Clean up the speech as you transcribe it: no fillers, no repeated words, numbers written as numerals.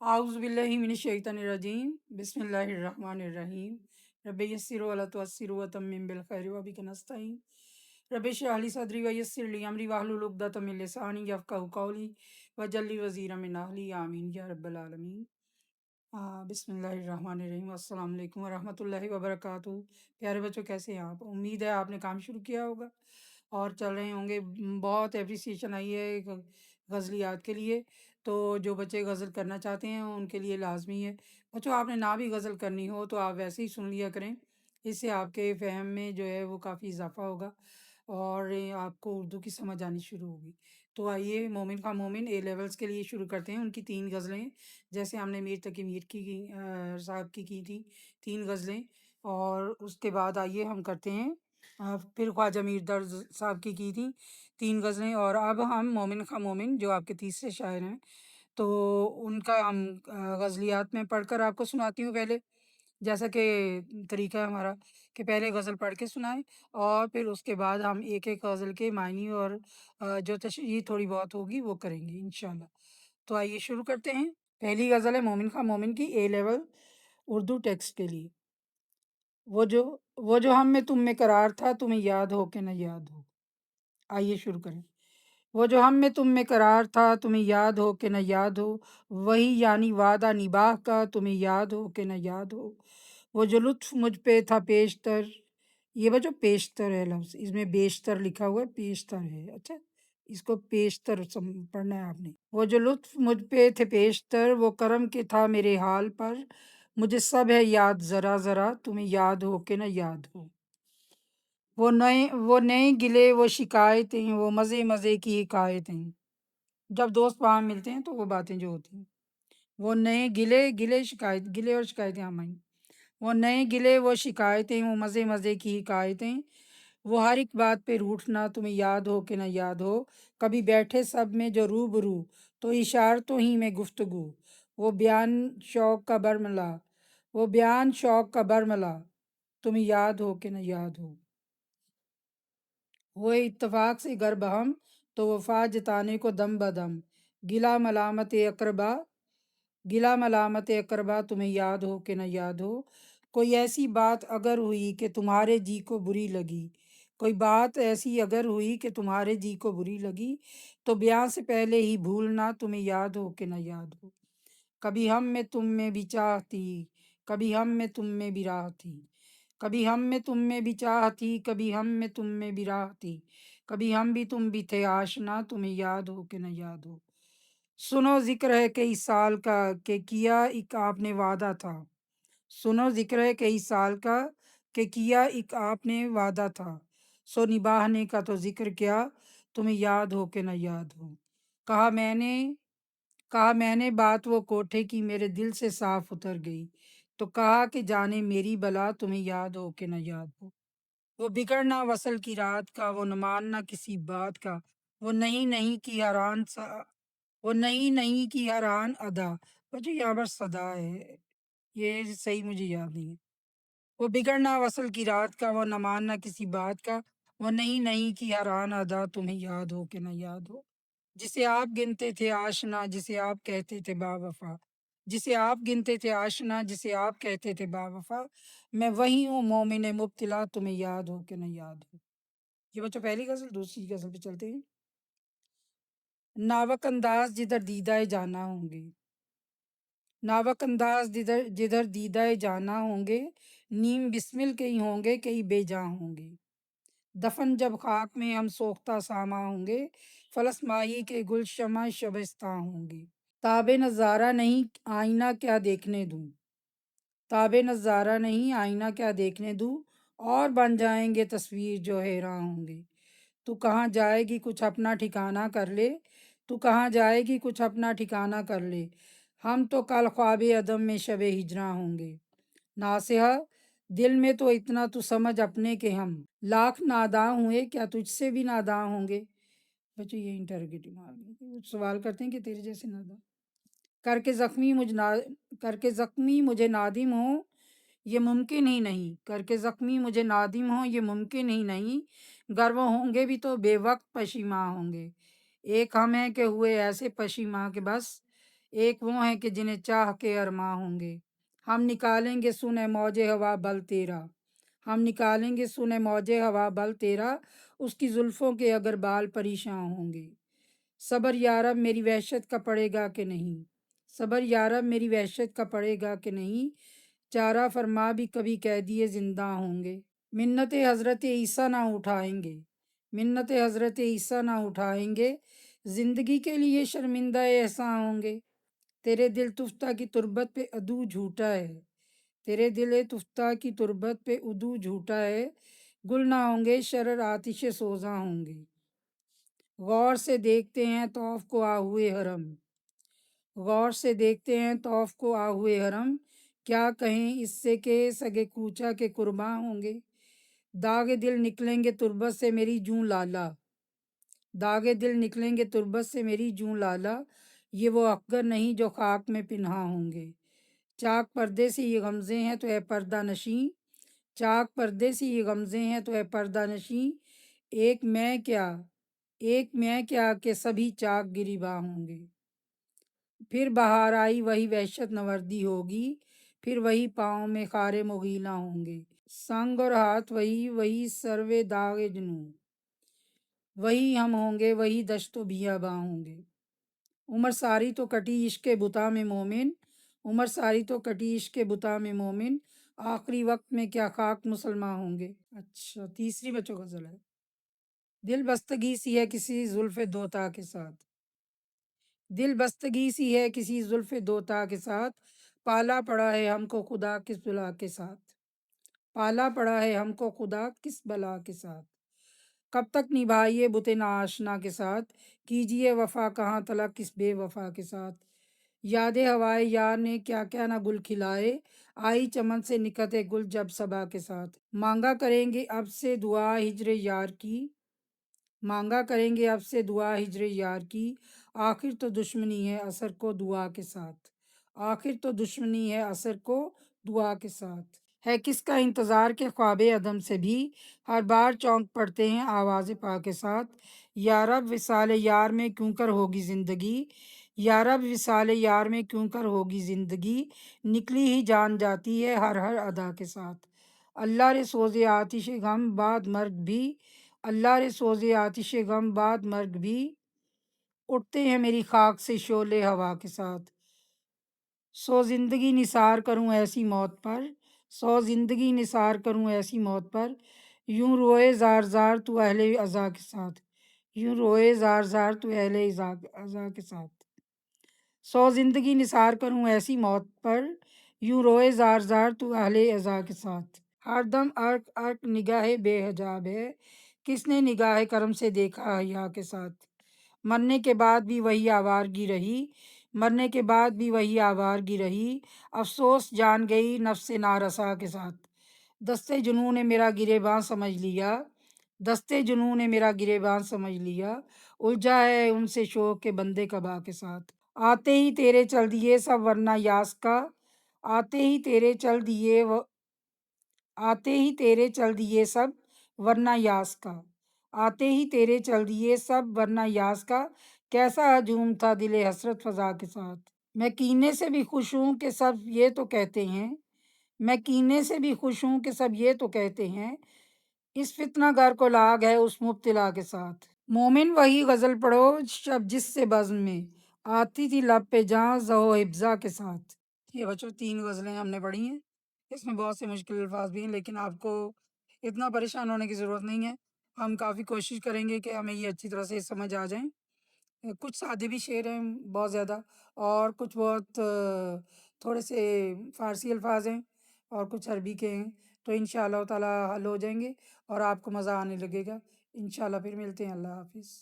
आउज़ बिल्लाहि मिनश शैतानिर रजीम बिस्मिल्लाहिर रहमानिर रहीम रब्बि यस्सिर वला तुअस्सिर व तम्मिम बिल खैरि व बिका नस्तईन रब्बि इश्रह ली सदरी व यस्सिर ली अमरी वाहलुल उक़दतम मिन लिसानी यफ़क़हू क़ौली वजअल ली वज़ीरम मिन अहली आमीन या रब्बल आलमीन। बिस्मिल्लाहिर्रहमानिर्रहीम। अस्सलाम वालेकुम वरहमतुल्लाहि वबरकातुहू। प्यारे बच्चों, कैसे हैं आप? उम्मीद है आपने काम शुरू किया होगा और चल रहे होंगे। बहुत एप्रिसिएशन आई है गज़लियात के लिए। तो जो बच्चे गज़ल करना चाहते हैं उनके लिए लाजमी है। बच्चों, आपने ना भी गज़ल करनी हो तो आप वैसे ही सुन लिया करें। इससे आपके फ़हम में जो है वो काफ़ी इजाफ़ा होगा और आपको उर्दू की समझ आनी शुरू होगी। तो आइए, मोमिन का मोमिन ए लेवल्स के लिए शुरू करते हैं। उनकी 3 गज़लें, जैसे हमने मीर तकी मीर साहब की थी 3 गज़लें। और उसके बाद आइए हम करते हैं फिर ख्वाजा मीर दर्द साहब की थी 3 गज़लें। और अब हम मोमिन खां मोमिन, जो आपके तीसरे शायर हैं, तो उनका हम गज़लियात में पढ़कर आपको सुनाती हूँ पहले। जैसा कि तरीका है हमारा कि पहले गज़ल पढ़ के सुनाएँ और फिर उसके बाद हम एक-एक गज़ल के मायने और जो तशरीह थोड़ी बहुत होगी वो करेंगे इंशाअल्लाह। तो आइए शुरू करते हैं। पहली गज़ल है मोमिन खां मोमिन की, ए लेवल उर्दू टेक्स्ट के लिए। वो जो वो जो हम में तुम में करार था, तुम्हें याद हो कि न याद हो। आइए शुरू करें। वो जो हम में तुम में करार था, तुम्हें याद हो कि न याद हो, वही यानी वादा निभाह का, तुम्हें याद हो कि न याद हो। वो जो लुत्फ़ मुझ पे था पेशतर, ये बच्चों पेशतर है लफ्ज़, इसमें बेशतर लिखा हुआ है, पेशतर है। अच्छा, इसको पेशतर पढ़ना है आपने। वो जो लुत्फ़ मुझ पे थे पेशतर, वो करम के था मेरे हाल पर, मुझे सब है याद ज़रा ज़रा, तुम्हें याद हो कि न याद हो। वो नए गिले, वो शिकायतें, वो मज़े मज़े की हिकायतें। जब दोस्त वहाँ मिलते हैं तो वो बातें जो होती हैं। वो नए गिले गिले शिकायत, गिले और शिकायतें हम आई। वो नए गिले, वो शिकायतें, वो मज़े मज़े की हिकायतें। वो हर एक बात पे रूठना, तुम्हें याद हो कि न याद हो। कभी बैठे सब में जो रूबरू, तो इशारतों ही में गुफ्तगू। वो बयान शौक का बरमला, वो बयान शौक का बरमला, तुम्हें याद हो कि न याद हो। हुए इत्तफाक से गर बहम, तो वफा जताने को दम बदम। गिला मलामत अकरबा, गिला मलामत अकरबा, तुम्हें याद हो कि न याद हो। कोई ऐसी बात अगर हुई कि तुम्हारे जी को बुरी लगी, कोई बात ऐसी अगर हुई कि तुम्हारे जी को बुरी लगी, तो ब्याह से पहले ही भूलना, तुम्हें याद हो कि न याद हो। कभी हम में तुम में भी चाह थी, कभी हम में तुम में भी राह थी। कभी हम में तुम में भी चाह थी, कभी हम में तुम में भी राह थी। कभी हम भी तुम भी थे आशना, तुम्हें याद हो कि न याद हो। सुनो ज़िक्र है कई साल का, कि किया एक आपने वादा था। सुनो ज़िक्र है कई साल का, कि किया एक आपने वादा था। सो निभाने का तो ज़िक्र क्या, तुम्हें याद हो कि न याद हो। कहा मैंने कहा मैंने बात वो कोठे की, मेरे दिल से साफ उतर गई। तो कहा कि जाने मेरी बला, तुम्हें याद हो कि न याद हो। वो बिगड़ना वसल की रात का, वो न मानना किसी बात का। वो नहीं नहीं की हरान सा वो नहीं नहीं की हरान अदा। बच्चों, यहाँ पर सदा है, ये सही मुझे याद नहीं है। वो बिगड़ना वसल की रात का, वो न मानना किसी बात का। वो नहीं नहीं की हरान अदा, तुम्हें याद हो कि न याद हो। जिसे आप गिनते थे आशना, जिसे आप कहते थे बावफा। जिसे आप गिनते थे आशना, जिसे आप कहते थे बावफा। मैं वही हूँ मोमिन मुब्तिला, तुम्हें याद हो कि न याद हो। ये बच्चों पहली गज़ल। दूसरी गज़ल पे चलते हैं। नावक अंदाज जिधर दीदाए जाना होंगे, नावक अंदाज जिधर जिधर दीदाए जाना होंगे। नीम बिस्मिल के ही होंगे, कई बेजां होंगे। दफन जब खाक में हम सोख्ता सामा होंगे, फलस माही के गुलशमा शबस्तां होंगे। ताबे नज़ारा नहीं आईना क्या देखने दूं, ताबे नज़ारा नहीं आईना क्या देखने दूं। और बन जाएंगे तस्वीर जो हैरान होंगे। तू कहाँ जाएगी कुछ अपना ठिकाना कर ले, तू कहाँ जाएगी कुछ अपना ठिकाना कर ले। हम तो कल ख्वाबे अदम में शबे हिजरा होंगे। नासिहा, दिल में तो इतना तू समझ अपने के हम लाख नादां हुए, क्या तुझसे भी नादां होंगे। बच्चों, ये इंटरोगेटिव मार वो सवाल करते हैं कि तेरे जैसे नादां करके ज़ख्मी मुझ ना करके ज़ख्मी मुझे नादिम हो, ये मुमकिन ही नहीं। करके ज़ख्मी मुझे नादिम हो, ये मुमकिन ही नहीं। गर वो होंगे भी तो बेवक्त पशीमा होंगे। एक हम हैं कि हुए ऐसे पशीमा के बस, ایک وہ ہیں کہ جنہیں چاہ کے ارماں ہوں گے۔ ہم نکالیں گے سنے موج ہوا بل تیرا، ہم نکالیں گے سنے موج ہوا بل تیرا، اس کی زلفوں کے اگر بال پریشاں ہوں گے۔ صبر یارب میری وحشت کا پڑے گا کہ نہیں، صبر یارب میری وحشت کا پڑے گا کہ نہیں، چارہ فرما بھی کبھی قیدی زندہ ہوں گے۔ منت حضرت عیسیٰ نہ اٹھائیں گے، منت حضرت عیسیٰ نہ اٹھائیں گے، زندگی کے لیے شرمندہ احساں ہوں گے۔ تیرے دل تفتہ کی تربت پہ ادو جھوٹا ہے، تیرے دل تفتہ کی تربت پہ ادو جھوٹا ہے، گل نہ ہوں گے شرر آتش سوزاں ہوں گے۔ غور سے دیکھتے ہیں طوف کو آہوئے حرم، غور سے دیکھتے ہیں طوف کو آہوئے حرم، کیا کہیں اس سے کہ سگے کوچا کے قرباں ہوں گے۔ داغ دل نکلیں گے تربت سے میری جوں لالا، داغ دل نکلیں گے تربت سے میری جوں لالا، یہ وہ افغر نہیں جو خاک میں پنہاں ہوں گے۔ چاک پردے سے یہ غمزے ہیں تو اے پردہ نشیں، چاک پردے سے یہ غمزے ہیں تو اے پردہ نشیں، ایک میں کیا، ایک میں کیا کہ سبھی چاک گریباں ہوں گے۔ پھر بہار آئی وہی وحشت نوردی ہوگی، پھر وہی پاؤں میں خار مغیلاں ہوں گے۔ سنگ اور ہاتھ وہی، وہی سروے داغ جنوں، وہی ہم ہوں گے، وہی دشت و بیاباں ہوں گے۔ عمر ساری تو کٹی عشق بتا میں مومن، عمر ساری تو کٹی عشق بتا میں مومن، آخری وقت میں کیا خاک مسلمان ہوں گے۔ اچھا، تیسری بچوں غزل ہے۔ دل بستگی سی ہے کسی زلف دوتا کے ساتھ، دل بستگی سی ہے کسی زلف دوتا کے ساتھ، پالا پڑا ہے ہم کو خدا کس بلا کے ساتھ، پالا پڑا ہے ہم کو خدا کس بلا کے ساتھ، کب تک نبھائیے بت ناآشنا کے ساتھ، کیجیے وفا کہاں تلک کس بے وفا کے ساتھ۔ یاد ہوائے یار نے کیا کیا نہ گل کھلائے، آئی چمن سے نکتے گل جب صبا کے ساتھ۔ مانگا کریں گے اب سے دعا ہجر یار کی، مانگا کریں گے اب سے دعا ہجر یار کی، آخر تو دشمنی ہے اثر کو دعا کے ساتھ، آخر تو دشمنی ہے اثر کو دعا کے ساتھ۔ ہے کس کا انتظار کے خواب عدم سے بھی، ہر بار چونک پڑتے ہیں آواز پا کے ساتھ۔ یارب وصال یار میں کیوں کر ہوگی زندگی، یارب وصال یار میں کیوں کر ہوگی زندگی، نکلی ہی جان جاتی ہے ہر ہر ادا کے ساتھ۔ اللہ رے سوز آتش غم بعد مرگ بھی، اللہ رے سوز آتش غم بعد مرگ بھی، اٹھتے ہیں میری خاک سے شعلے ہوا کے ساتھ۔ سو زندگی نثار کروں ایسی موت پر، سو زندگی نثار کروں ایسی موت پر، یوں روئے زار زار تو اہل عزا کے ساتھ، یوں روئے زار زار تو اہل عزا کے ساتھ۔ سو زندگی نثار کروں ایسی موت پر، یوں روئے زار زار تو اہل عزا کے ساتھ۔ ہر دم عرق عرق نگاہ بے حجاب ہے، کس نے نگاہ کرم سے دیکھا حیا کے ساتھ۔ مرنے کے بعد بھی وہی آوارگی رہی، مرنے کے بعد بھی وہی آوارگی رہی، افسوس جان گئی نفس نارسا کے ساتھ۔ دستے جنوں نے میرا گریباں سمجھ لیا، دستے جنوں نے میرا گریباں سمجھ لیا، الجھا ہے ان سے شوق کے بندے قبا کے ساتھ۔ آتے ہی تیرے چل دیے سب ورنہ یاس کا، آتے ہی تیرے چل دیے آتے ہی تیرے چل دیے سب ورنہ یاس کا، آتے ہی تیرے چل دیے سب ورنہ یاس کا، کیسا ہجوم تھا دل حسرت فضا کے ساتھ۔ میں کینے سے بھی خوش ہوں کہ سب یہ تو کہتے ہیں، میں کینے سے بھی خوش ہوں کہ سب یہ تو کہتے ہیں، اس فتنہ گر کو لاگ ہے اس مبتلا کے ساتھ۔ مومن وہی غزل پڑھو شب جس سے بزم میں آتی تھی لب پہ جاں زہو حفظہ کے ساتھ۔ یہ بچوں 3 غزلیں ہم نے پڑھی ہیں، اس میں بہت سے مشکل الفاظ بھی ہیں، لیکن آپ کو اتنا پریشان ہونے کی ضرورت نہیں ہے، ہم کافی کوشش کریں گے کہ ہمیں یہ اچھی طرح سے سمجھ آ جائیں۔ کچھ سادے بھی شعر ہیں بہت زیادہ، اور کچھ بہت تھوڑے سے فارسی الفاظ ہیں، اور کچھ عربی کے ہیں، تو انشاءاللہ تعالیٰ حل ہو جائیں گے اور آپ کو مزہ آنے لگے گا۔ انشاءاللہ پھر ملتے ہیں، اللہ حافظ۔